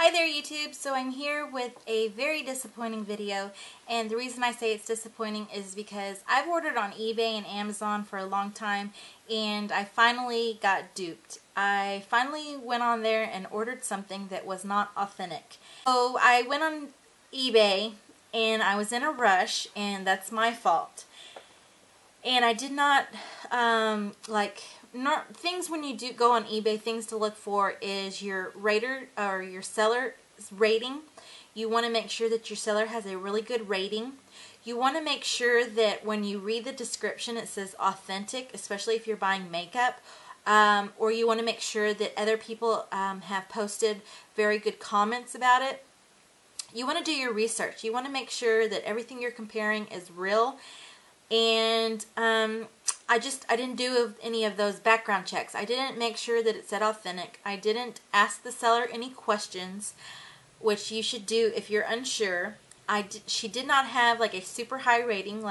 Hi there YouTube, so I'm here with a very disappointing video, and the reason I say it's disappointing is because I've ordered on eBay and Amazon for a long time and I finally got duped. I finally went on there and ordered something that was not authentic. So I went on eBay and I was in a rush, and that's my fault. And I did not, things when you do go on eBay, things to look for is your rater or your seller's rating. You want to make sure that your seller has a really good rating. You want to make sure that when you read the description it says authentic, especially if you're buying makeup. Or you want to make sure that other people have posted very good comments about it. You want to do your research. You want to make sure that everything you're comparing is real. And I didn't do any of those background checks. I didn't make sure that it said authentic. I didn't ask the seller any questions, which you should do if you're unsure. She did not have like a super high rating.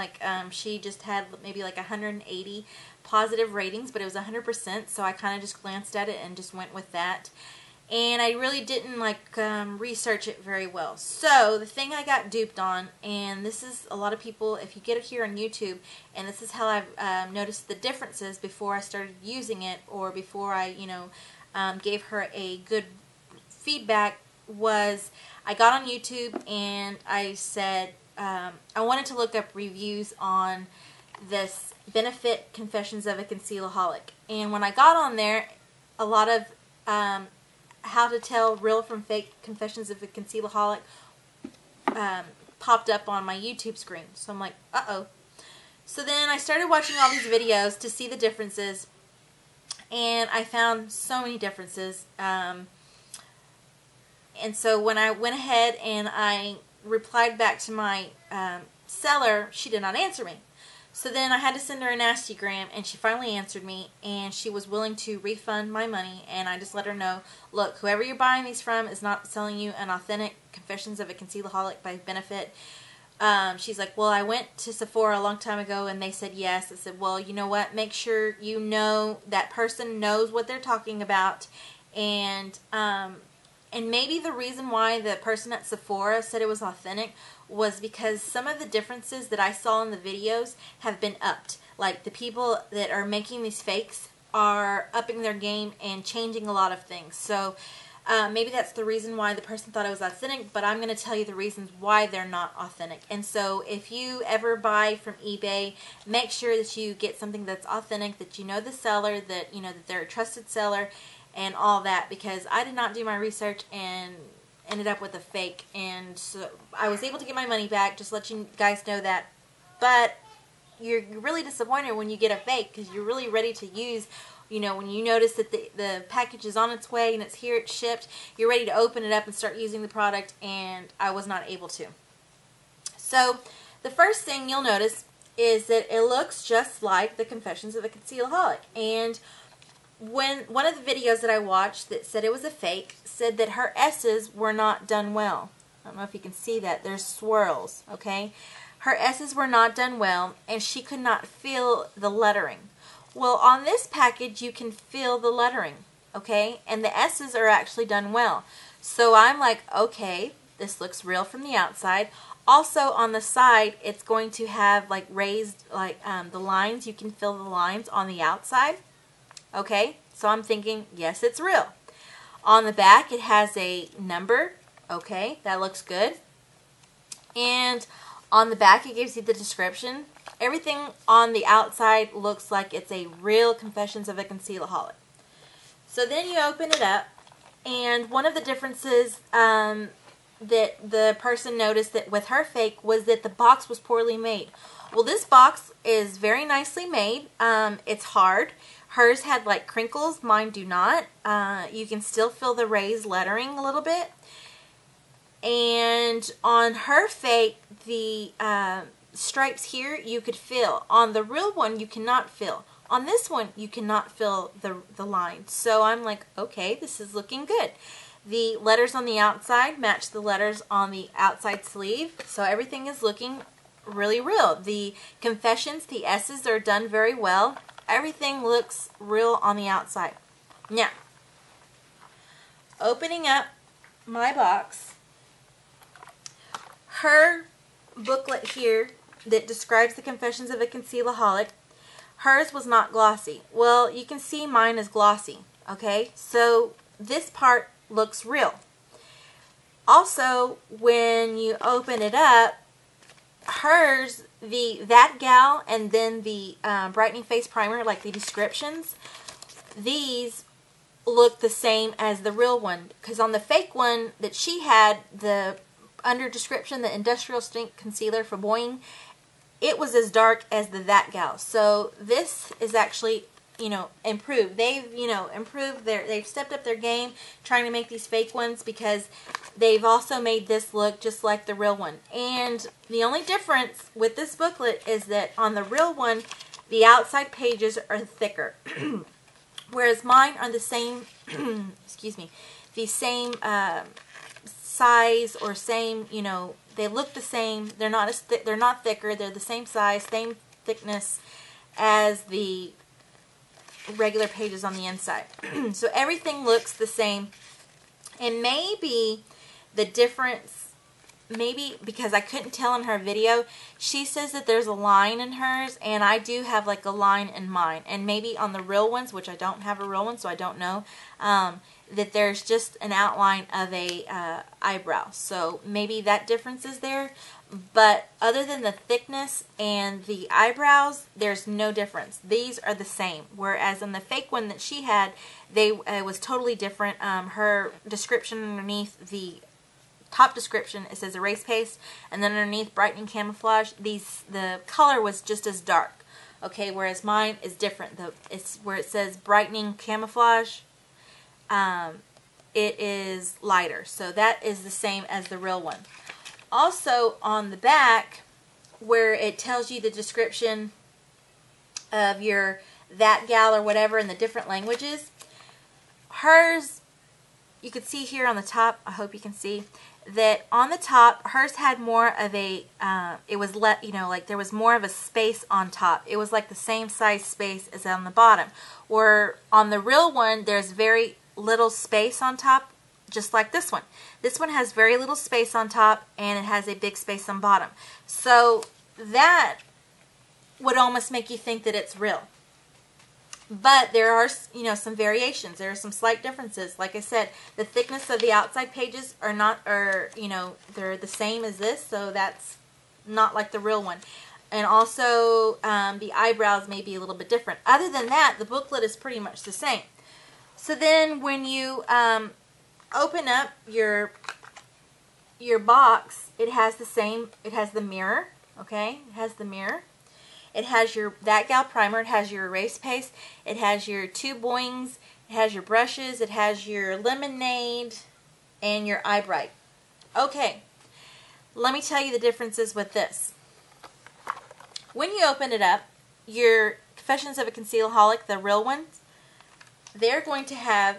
She just had maybe like 180 positive ratings, but it was 100%. So I kind of just glanced at it and just went with that. And I really didn't research it very well. So the thing I got duped on, and this is a lot of people, if you get it here on YouTube, and this is how I've noticed the differences before I started using it, or before I, gave her a good feedback, was I got on YouTube and I said I wanted to look up reviews on this Benefit Confessions of a Concealaholic. And when I got on there, a lot of how to tell real from fake Confessions of a Concealaholic popped up on my YouTube screen. So I'm like, uh-oh. So then I started watching all these videos to see the differences, and I found so many differences. And so when I went ahead and I replied back to my seller, she did not answer me. So then I had to send her a nastygram, and she finally answered me, and she was willing to refund my money. And I just let her know, look, whoever you're buying these from is not selling you an authentic Confessions of a Concealaholic by Benefit. She's like, well, I went to Sephora a long time ago and they said yes. I said, well, you know what, make sure you know that person knows what they're talking about. And maybe the reason why the person at Sephora said it was authentic was because some of the differences that I saw in the videos have been upped. Like, the people that are making these fakes are upping their game and changing a lot of things. So maybe that's the reason why the person thought it was authentic, but I'm going to tell you the reasons why they're not authentic. And so if you ever buy from eBay, make sure that you get something that's authentic, that you know the seller, that you know that they're a trusted seller, and all that, because I did not do my research and ended up with a fake, and so I was able to get my money back, just to let you guys know that. But you're really disappointed when you get a fake, because you're really ready to use, when you notice that the package is on its way and it's here, it's shipped, you're ready to open it up and start using the product, and I was not able to. So the first thing you'll notice is that it looks just like the Confessions of a Concealaholic. And when one of the videos that I watched that said it was a fake said that her S's were not done well. I don't know if you can see that. There's swirls, okay? Her S's were not done well, and she could not feel the lettering. Well, on this package you can feel the lettering, okay? And the S's are actually done well. So I'm like, okay, this looks real from the outside. Also on the side, it's going to have like raised, the lines. You can feel the lines on the outside. Okay, so I'm thinking, yes, it's real. On the back, it has a number. Okay, that looks good. And on the back, it gives you the description. Everything on the outside looks like it's a real Confessions of a Concealaholic. So then you open it up, and one of the differences that the person noticed that with her fake was that the box was poorly made. Well, this box is very nicely made. It's hard. Hers had like crinkles, mine do not. You can still feel the raised lettering a little bit. And on her fake, the stripes here you could feel. On the real one, you cannot feel. On this one, you cannot feel the lines. So I'm like, okay, this is looking good. The letters on the outside match the letters on the outside sleeve. So everything is looking really real. The confessions, the S's are done very well. Everything looks real on the outside. Now, opening up my box, her booklet here that describes the Confessions of a Concealaholic, hers was not glossy. Well, you can see mine is glossy, okay? So this part looks real. Also, when you open it up, hers, that gal, and then the brightening face primer, like the descriptions, these look the same as the real one. Because on the fake one that she had, the under description, the industrial strength concealer for Boeing, it was as dark as that gal. So this is actually, improved. They've, improved they've stepped up their game trying to make these fake ones, because they've also made this look just like the real one. And the only difference with this booklet is that on the real one, the outside pages are thicker. Whereas mine are the same, excuse me, the same size, or same, they look the same. They're not they're not thicker. They're the same size, same thickness as the regular pages on the inside. So everything looks the same. And maybe the difference, maybe because I couldn't tell in her video, she says that there's a line in hers, and I do have like a line in mine. And maybe on the real ones, which I don't have a real one, so I don't know, that there's just an outline of a eyebrow. So maybe that difference is there. But other than the thickness and the eyebrows, there's no difference. These are the same. Whereas in the fake one that she had, it was totally different. Her description underneath, the top description, it says erase paste, and then underneath brightening camouflage, the color was just as dark. Okay, whereas mine is different. It's where it says brightening camouflage, it is lighter. So that is the same as the real one. Also on the back, where it tells you the description of that gal or whatever in the different languages, hers, you could see here on the top, I hope you can see, that on the top, hers had more of a, it was, like there was more of a space on top. It was like the same size space as on the bottom. Where on the real one, there's very little space on top, just like this one. This one has very little space on top, and it has a big space on bottom. So that would almost make you think that it's real. But there are, some variations. There are some slight differences. Like I said, the thickness of the outside pages they're the same as this, so that's not like the real one. And also, the eyebrows may be a little bit different. Other than that, the booklet is pretty much the same. So then when you open up your box, it has the mirror, okay? It has the mirror. It has that gal primer, it has your erase paste, it has your 2 Boings, it has your brushes, it has your lemonade, and your eye bright. Okay, let me tell you the differences with this. When you open it up, your Confessions of a Concealaholic, the real ones, they're going to have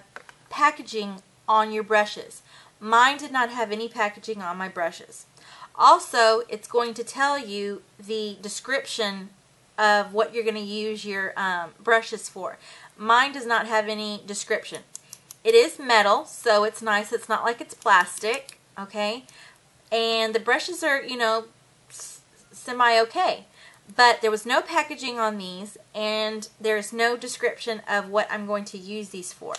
packaging on your brushes. Mine did not have any packaging on my brushes. Also, it's going to tell you the description of what you're going to use your brushes for. Mine does not have any description. It is metal, so it's nice. It's not like it's plastic, okay? And the brushes are, semi-okay. But there was no packaging on these, and there's no description of what I'm going to use these for.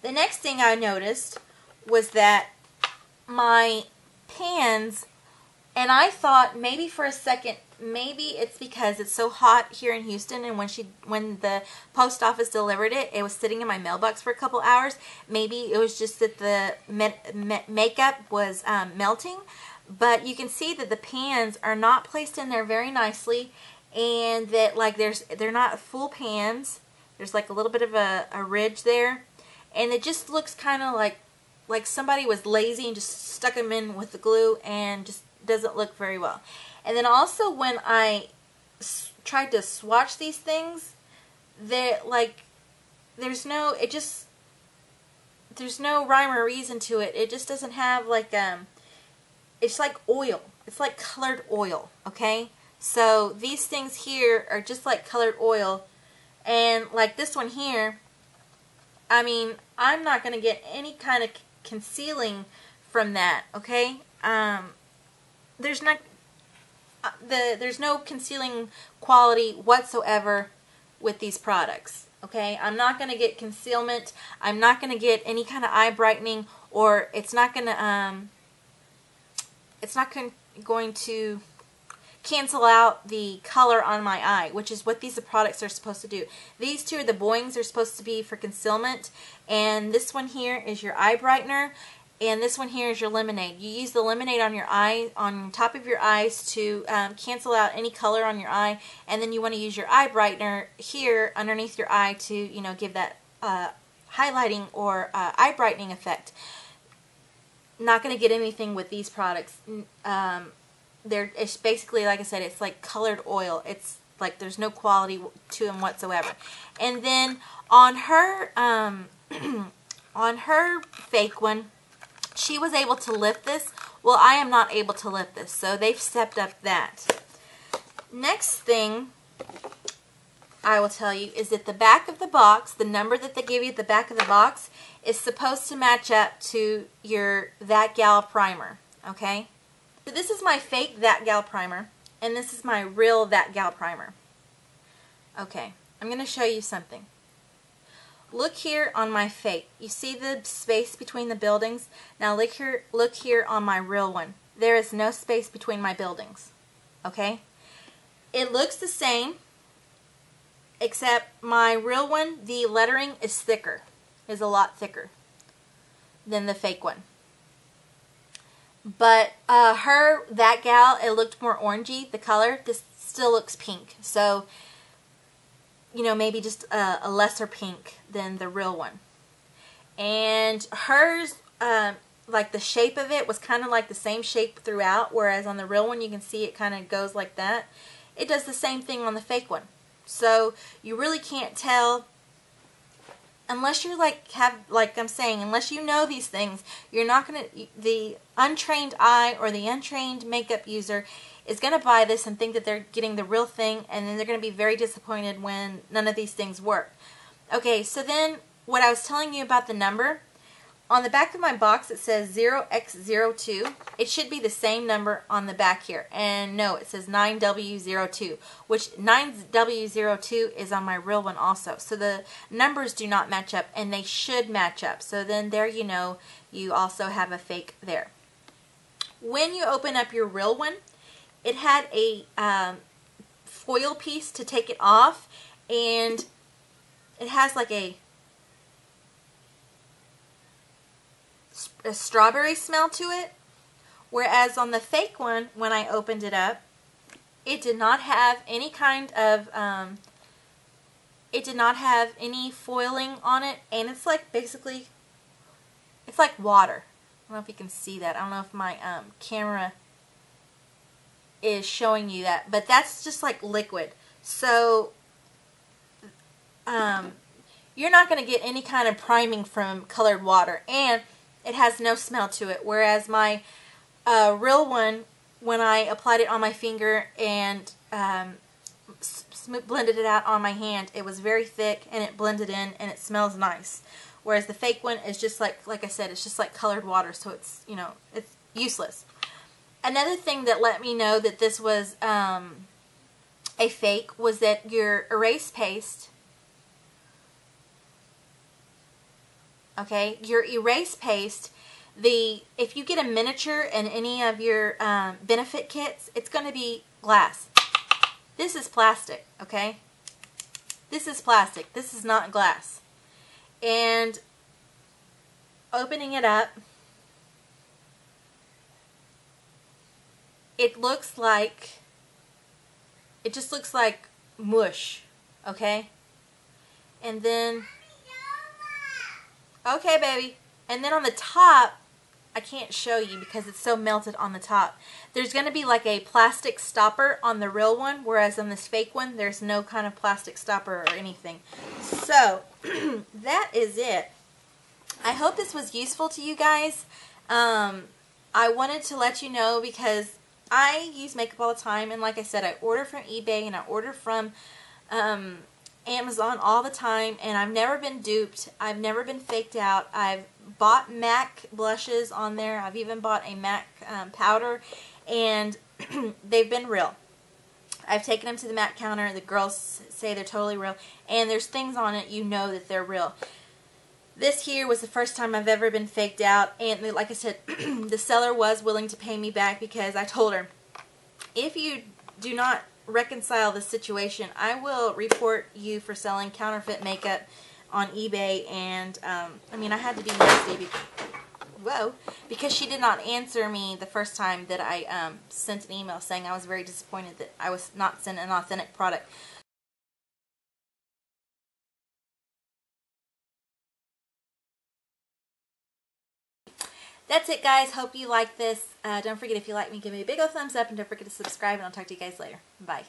The next thing I noticed was that my pans, and I thought maybe for a second, maybe it's because it's so hot here in Houston, and when the post office delivered it, it was sitting in my mailbox for a couple hours. Maybe it was just that the makeup was melting, but you can see that the pans are not placed in there very nicely, and that they're not full pans. There's like a little bit of a ridge there, and it just looks kind of like somebody was lazy and just stuck them in with the glue, and just doesn't look very well. And then also when I tried to swatch these things, there's no rhyme or reason to it. It just doesn't have it's like oil. It's like colored oil, okay? So these things here are just like colored oil, and like this one here, I mean, I'm not going to get any kind of concealing from that, okay? There's no concealing quality whatsoever with these products, okay? I'm not going to get concealment. I'm not going to get any kind of eye brightening, or it's not going to cancel out the color on my eye, which is what these products are supposed to do. These two are the Boings are supposed to be for concealment, and this one here is your eye brightener, and this one here is your lemonade. You use the lemonade on your eye, on top of your eyes, to cancel out any color on your eye, and then you want to use your eye brightener here underneath your eye to, you know, give that highlighting or eye brightening effect. Not going to get anything with these products. It's basically, like I said, it's like colored oil. It's like there's no quality to them whatsoever. And then on her on her fake one, she was able to lift this. Well, I am not able to lift this, so they've stepped up that. Next thing I will tell you is that the back of the box, the number that they give you at the back of the box, is supposed to match up to your That Gal primer, okay? So this is my fake That Gal primer, and this is my real That Gal primer. Okay, I'm going to show you something. Look here on my fake. You see the space between the buildings? Now look here on my real one. There is no space between my buildings. Okay? It looks the same, except my real one, the lettering is thicker. Is a lot thicker than the fake one. But That Gal, it looked more orangey, the color. This still looks pink. So, you know, maybe just a lesser pink than the real one. And hers, like the shape of it was kind of like the same shape throughout, whereas on the real one you can see it kind of goes like that. It does the same thing on the fake one. So you really can't tell unless you're like I'm saying, unless you know these things. You're not going to, the untrained eye or the untrained makeup user is going to buy this and think that they're getting the real thing, and then they're going to be very disappointed when none of these things work. Okay, so then what I was telling you about the number, on the back of my box it says 0x02. It should be the same number on the back here, and no, it says 9W02, which 9W02 is on my real one also. So the numbers do not match up, and they should match up. So then there you know you also have a fake there. When you open up your real one, it had a foil piece to take it off, and it has like a strawberry smell to it, whereas on the fake one, when I opened it up, it did not have any kind of it did not have any foiling on it, and it's like basically, it's like water. I don't know if you can see that. I don't know if my camera is showing you that, but that's just like liquid. So you're not going to get any kind of priming from colored water, and it has no smell to it, whereas my real one, when I applied it on my finger and blended it out on my hand, it was very thick and it blended in and it smells nice. Whereas the fake one is just like I said, it's just like colored water, so it's, you know, it's useless. Another thing that let me know that this was a fake was that your erase paste, okay, your erase paste, if you get a miniature in any of your benefit kits, it's going to be glass. This is plastic, okay? This is plastic. This is not glass. And opening it up, it just looks like mush, okay? And then, okay baby, and then on the top, I can't show you because it's so melted on the top, there's going to be like a plastic stopper on the real one, whereas on this fake one there's no kind of plastic stopper or anything. So that is it. I hope this was useful to you guys. I wanted to let you know because I use makeup all the time, and like I said, I order from eBay and I order from Amazon all the time, and I've never been duped. I've never been faked out. I've bought MAC blushes on there. I've even bought a MAC powder, and they've been real. I've taken them to the MAC counter. The girls say they're totally real, and there's things on it you know that they're real. This here was the first time I've ever been faked out, and like I said, the seller was willing to pay me back because I told her, if you do not reconcile the situation, I will report you for selling counterfeit makeup on eBay. And I mean, I had to be nasty because she did not answer me the first time that I sent an email saying I was very disappointed that I was not sent an authentic product. That's it, guys. Hope you like this. Don't forget, if you like me, give me a big old thumbs up, and don't forget to subscribe, and I'll talk to you guys later. Bye.